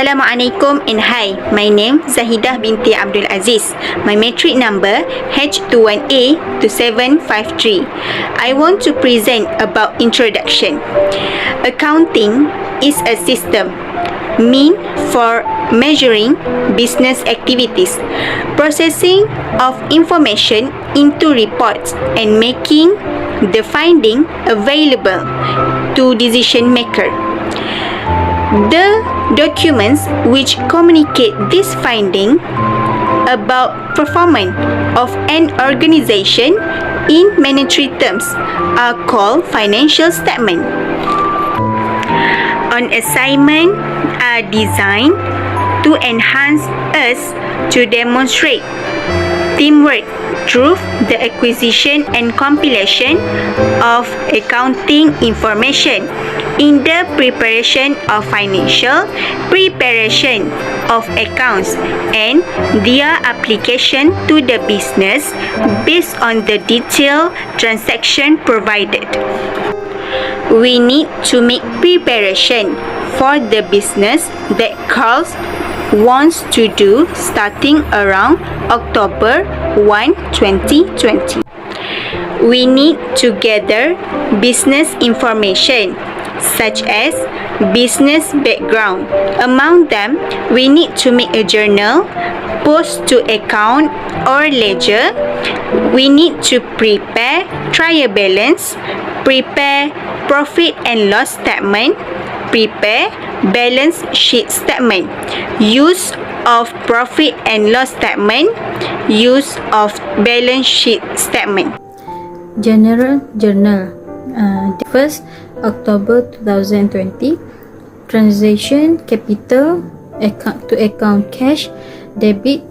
Assalamualaikum and hi. My name ZAHIDAH binti Abdul Aziz. My matric number H21A2753. I want to present about introduction. Accounting is a system mean for measuring business activities, processing of information into reports, and making the finding available to decision maker. The documents which communicate this finding about performance of an organization in monetary terms are called financial statement. On assignment are designed to enhance us to demonstrate teamwork through the acquisition and compilation of accounting information in the preparation of financial preparation of accounts and their application to the business based on the detailed transaction provided. We need to make preparation for the business that Carl wants to do starting around October 1, 2020. We need to gather business information such as business background. Among them, we need to make a journal, post to account or ledger. We need to prepare trial balance, prepare profit and loss statement, prepare balance sheet statement, use of profit and loss statement, use of balance sheet statement. General Journal, 1st October 2020. Transaction capital account to account cash debit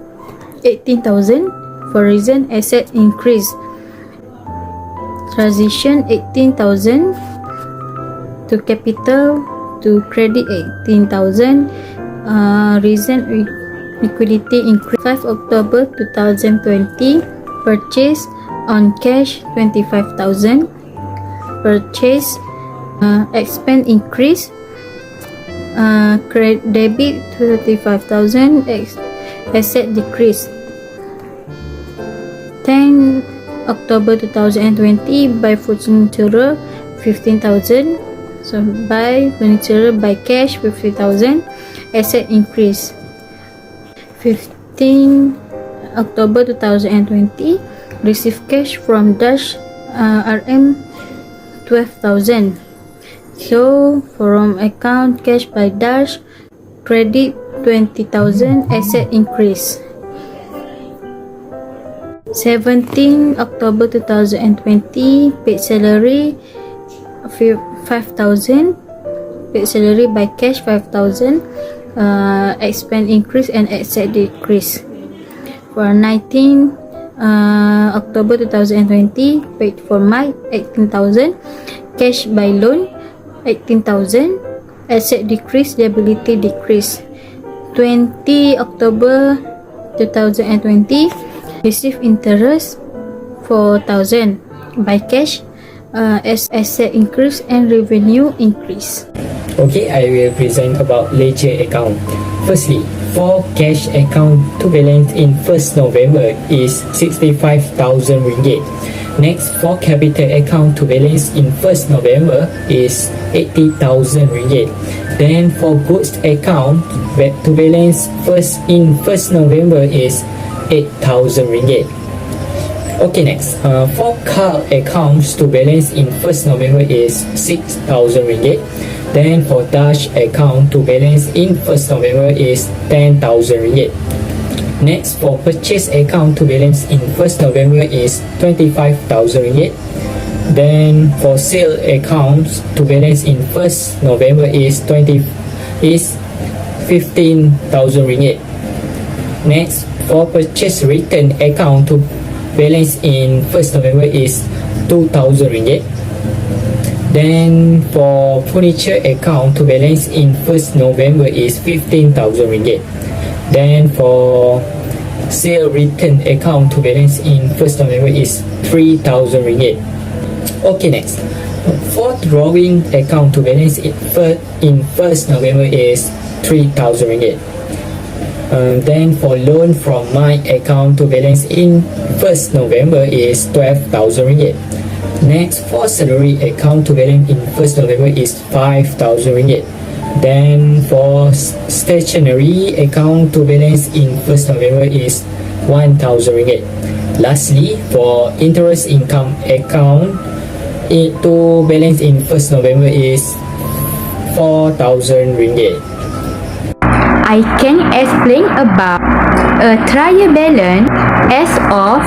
18,000 for reason asset increase. Transition 18,000 to capital to credit 18,000 reason liquidity increase. 5 October 2020. Purchase on cash 25,000. Purchase expense increase. Credit debit 35,000. Asset decrease. 10 October 2020. Buy furniture 15,000. So buy furniture by cash 50,000. Asset increase. 15 October 2020. Receive cash from Dash RM 12,000. So from account cash by Dash credit 20,000. Asset increase. 17 October 2020. Paid salary 5,000. Paid salary by cash 5,000. Expense increase and asset decrease. For 19 October 2020. Paid for my 18,000. Cash by loan 18,000. Asset decrease, liability decrease. 20 October 2020. Receive interest 4,000 by cash. Asset increase and revenue increase. Okay, I will present about ledger account. Firstly, for cash account to balance in 1st November is 65,000 ringgit. Next, for capital account to balance in 1st November is 80,000 ringgit. Then for goods account to balance in 1st November is 8,000 ringgit. Okay, next, for car accounts to balance in 1st November is 6,000 ringgit. Then for Dash account to balance in 1st November is 10,000 ringgit. Next, for purchase account to balance in 1st November is 25,000 ringgit. Then for sale accounts to balance in 1st November is 15,000 ringgit. Next, for purchase return account to balance in 1st November is 2,000 ringgit. Then for furniture account to balance in 1st November is 15,000 ringgit. Then for sale return account to balance in 1st November is 3,000 ringgit. Okay, next, for drawing account to balance in 1st November is 3,000 ringgit. Then for loan from my account to balance in 1st November is 12,000 ringgit. Next, for salary account to balance in 1st November is 5,000 ringgit. Then for stationery account to balance in 1st November is 1,000 ringgit. Lastly, for interest income account to balance in 1st November is 4,000 ringgit. I can explain about a trial balance as of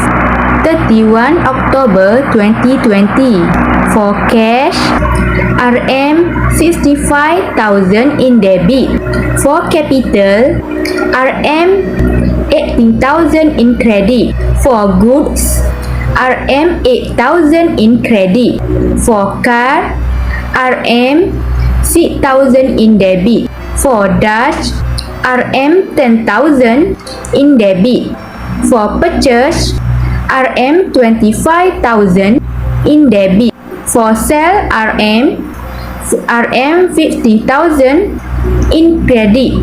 31 October 2020. For cash, RM65,000 in debit. For capital, RM18,000 in credit. For goods, RM8,000 in credit. For car, RM6,000 in debit. For Dutch, RM10,000 in debit. For purchase, RM25,000 in debit. For sale, RM50,000 in credit.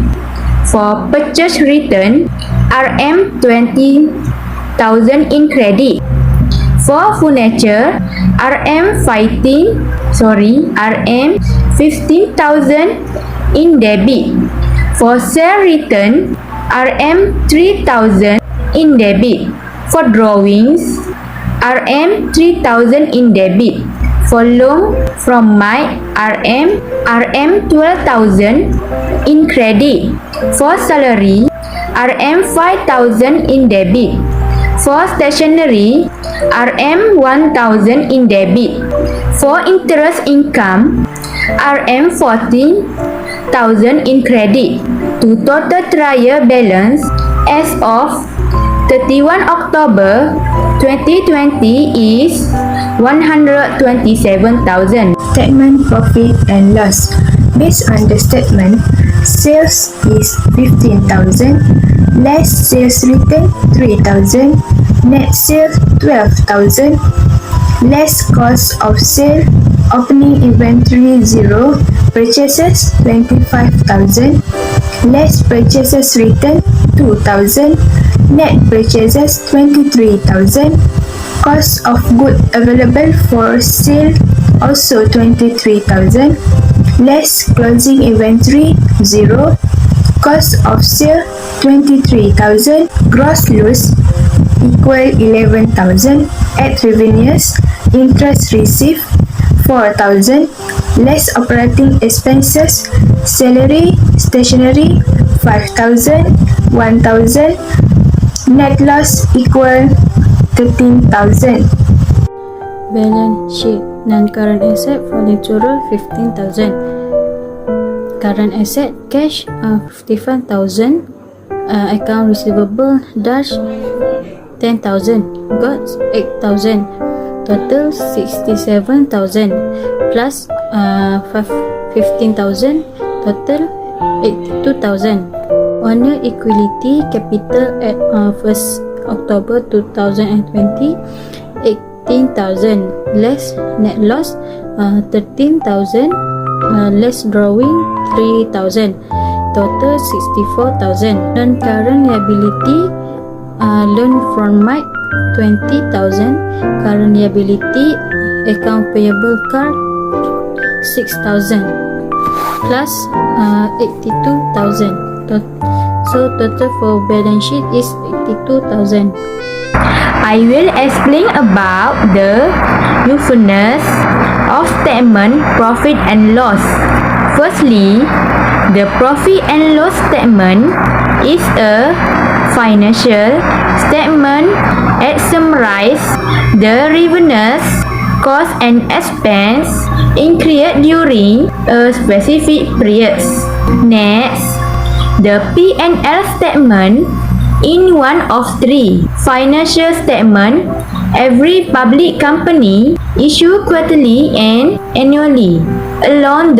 For purchase return, RM20,000 in credit. For furniture, RM15,000 in debit. For sale return, RM3,000 in debit. For drawings, RM3,000 in debit. For loan from my RM12,000 in credit. For salary, RM5,000 in debit. For stationery, RM1,000 in debit. For interest income, RM14,000 in credit. To total trial balance as of 31 October 2020 is 127,000. Statement profit and loss. Based on the statement, sales is 15,000, less sales return 3,000, net sales 12,000, less cost of sale, opening inventory 0, purchases 25,000, less purchases return 2,000, net purchases 23,000, cost of good available for sale also 23,000, less closing inventory 0, cost of sale 23,000, gross loss equal 11,000, add revenues, interest received 4,000, less operating expenses, salary, stationery 5,000, 1,000, net loss equal 13,000. Balance sheet. Non-current asset for natural 15,000. Current asset cash 55,000. Account receivable dash 10,000. Goods 8,000. Total 67,000 plus 15,000. Total 82,000. Owner equity capital at 1st October 2020 18,000, less net loss 13,000, less drawing 3,000, total 64,000. Non-current liability, loan from Mike 20,000, current liability account payable card 6,000 plus 82,000. So total for balance sheet is 82,000. I will explain about the usefulness of statement profit and loss. Firstly, the profit and loss statement is a financial statement that summarizes the revenues, costs and expense incurred during a specific period. Next, the P&L statement in one of three financial statements every public company issue quarterly and annually, along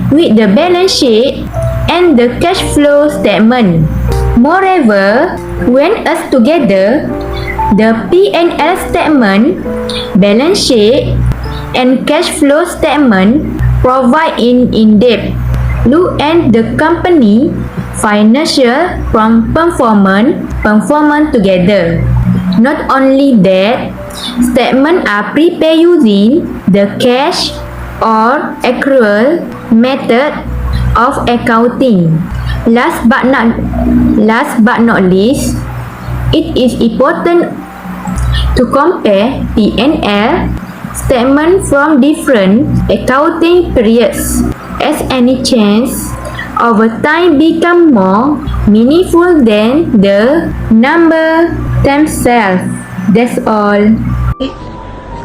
with the balance sheet and the cash flow statement. Moreover, when added together, the P&L statement, balance sheet, and cash flow statement provide in-depth look at the company financial performance together. Not only that, statements are prepared using the cash or accrual method of accounting. Last but not least, it is important to compare P&L statement from different accounting periods, as any change over time become more meaningful than the number themselves. That's all.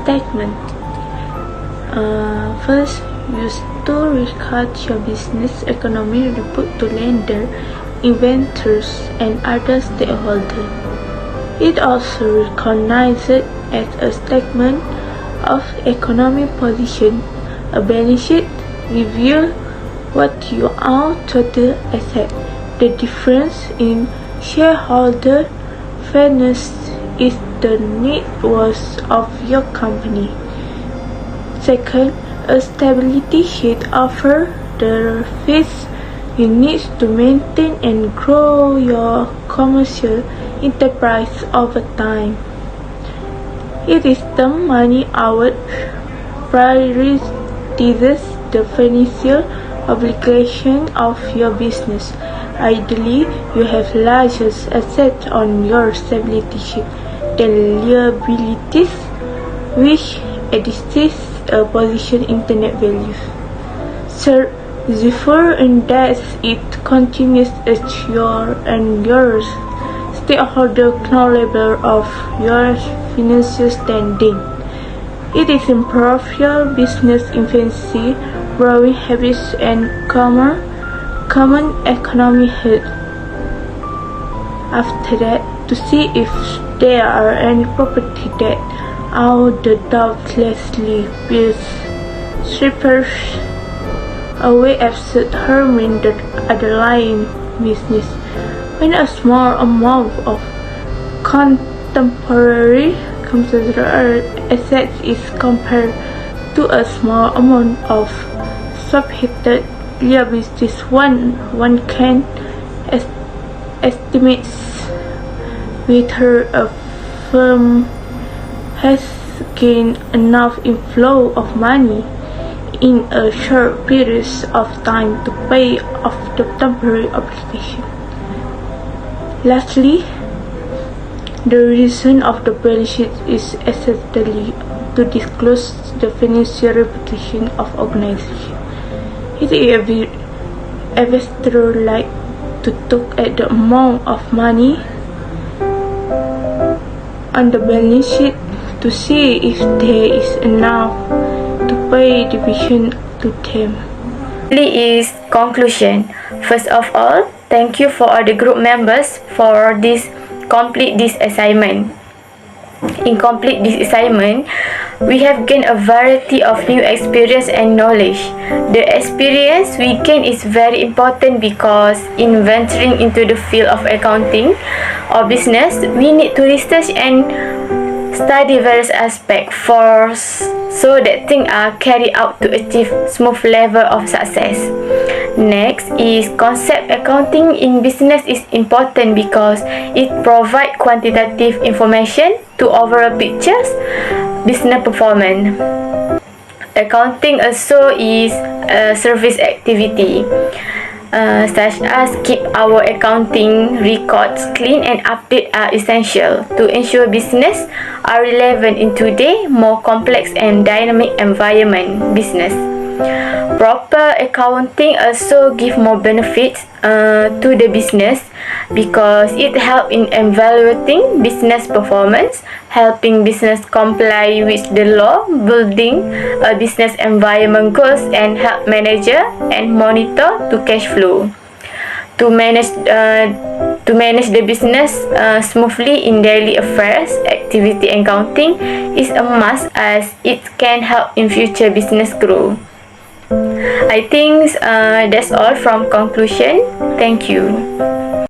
Statement. First, use to record your business economy report to lender, inventors, and other stakeholders. It also recognizes as a statement of economic position, a balance sheet, reveal what you own total asset. The difference in shareholder fairness is the net worth of your company. Second, a stability sheet offers the fees you need to maintain and grow your commercial enterprise over time. It is the money out prioritizes the financial obligation of your business. Ideally, you have larger assets on your stability sheet than liabilities, which exceeds a position in net value. Third, therefore, and that it continues as your and yours stakeholder knowledge of your financial standing. It is improve your business efficiency, growing habits, and common economic health. After that, to see if there are any property that out the doubtlessly will strippers away absurd harming the underlying business. When a small amount of contemporary assets is compared to a small amount of subheated liabilities, one can estimate whether a firm has gained enough inflow of money in a short period of time to pay off the temporary obligation. Lastly, the reason of the balance sheet is essentially to disclose the financial reputation of organization. It is investor like to look at the amount of money on the balance sheet to see if there is enough to pay division to them. Is conclusion. First of all, thank you for all the group members for complete this assignment. In complete this assignment, we have gained a variety of new experience and knowledge. The experience we gain is very important because in venturing into the field of accounting or business, we need to research and study various aspects so that things are carried out to achieve smooth level of success. Next is concept accounting in business is important because it provides quantitative information to overall pictures business performance. Accounting also is a service activity, such as keep our accounting records clean and update are essential to ensure business are relevant in today more complex and dynamic environment business. Proper accounting also give more benefits to the business because it help in evaluating business performance, helping business comply with the law, building a business environment goals, and help manager and monitor to cash flow. To manage the business smoothly in daily affairs, activity accounting is a must as it can help in future business grow. I think that's all from conclusion. Thank you.